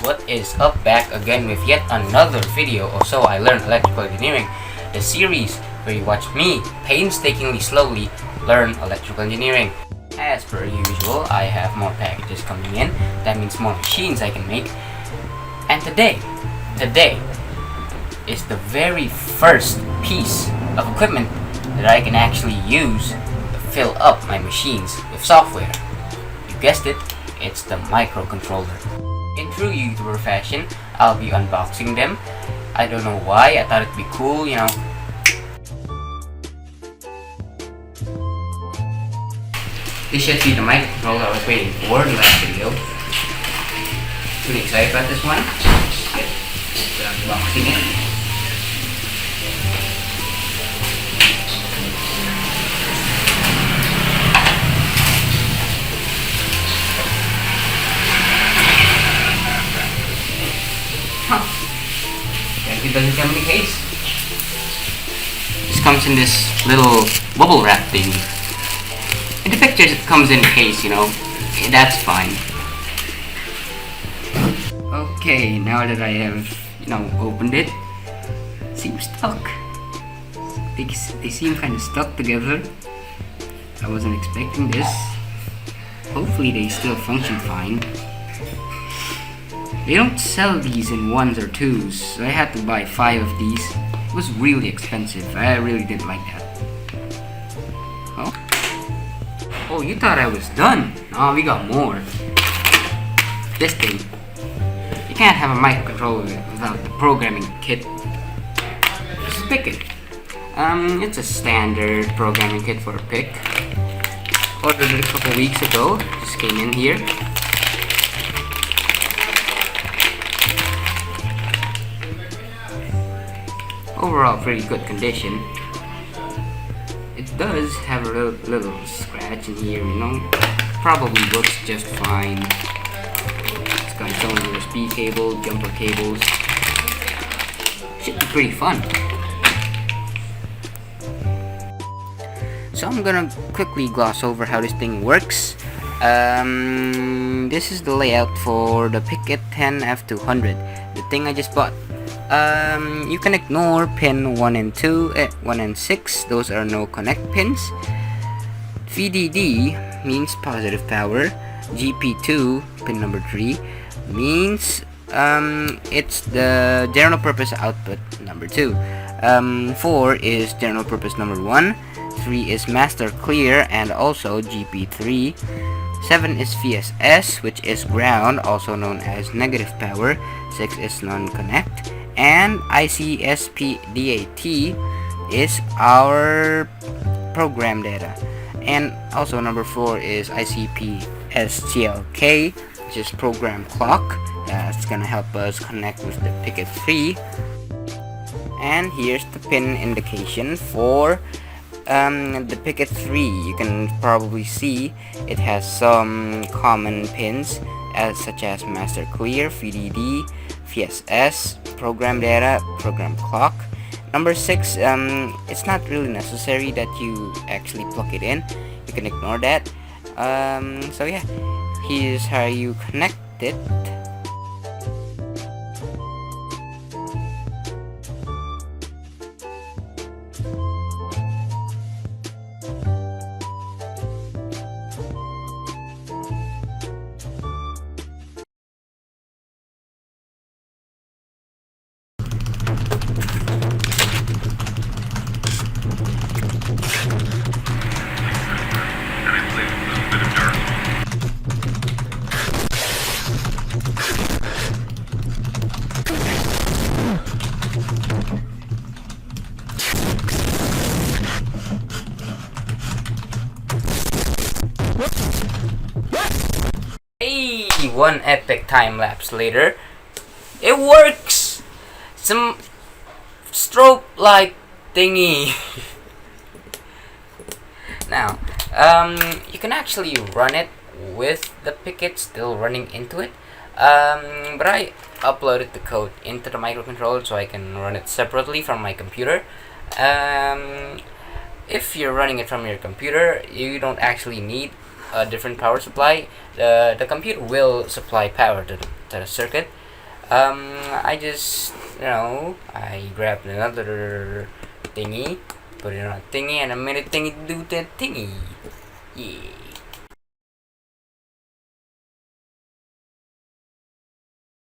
what is up? Back again with yet another video of So I Learned Electrical Engineering, the series where you watch me painstakingly slowly learn electrical engineering. As per usual, I have more packages coming in. That means more machines I can make. And today is the very first piece of equipment that I can actually use to fill up my machines with software. You guessed it, it's the microcontroller. In true YouTuber fashion, I'll be unboxing them. I don't know why, I thought it'd be cool, you know. This should be the microcontroller I was waiting for in the last video. Pretty excited about this one. Get unboxing it. It doesn't come in the case. This comes in this little bubble wrap thing. In the pictures it comes in a case, you know. That's fine. Okay, now that I have, opened it, seems stuck. They seem kind of stuck together. I wasn't expecting this. Hopefully they still function fine. They don't sell these in ones or twos, so I had to buy 5 of these. It was really expensive. I really didn't like that. Oh, you thought I was done? No, we got more. This thing. You can't have a microcontroller without the programming kit. Just pick it. It's a standard programming kit for a PIC. Ordered it a couple weeks ago. Just came in here. Overall, pretty good condition. It does have a little scratch in here, Probably works just fine. It's got its own USB cable, jumper cables. Should be pretty fun. So I'm gonna quickly gloss over how this thing works. This is the layout for the pic10f200, the thing I just bought. You can ignore pin 1 and 2, 1 and 6, those are no connect pins. VDD means positive power. GP2, pin number 3, means it's the general purpose output number 2. 4 is general purpose number 1. 3 is master clear and also GP3. 7 is VSS, which is ground, also known as negative power. 6 is non-connect. And ICSPDAT is our program data. And also number 4 is ICPSTLK, which is program clock. That's gonna help us connect with the pic3. And here's the pin indication for the pic3. You can probably see it has some common pins such as master clear, VDD, VSS, program data, program clock. Number 6, it's not really necessary that you actually plug it in. You can ignore that. So yeah, here's how you connect it. Hey, one epic time lapse later, it works. Some strobe like thingy. Now, you can actually run it with the picket still running into it. But I uploaded the code into the microcontroller so I can run it separately from my computer. If you're running it from your computer, you don't actually need a different power supply. The computer will supply power to the circuit, I just, I grabbed another thingy, put it on a thingy, and I made a thingy do that thingy. Yeah.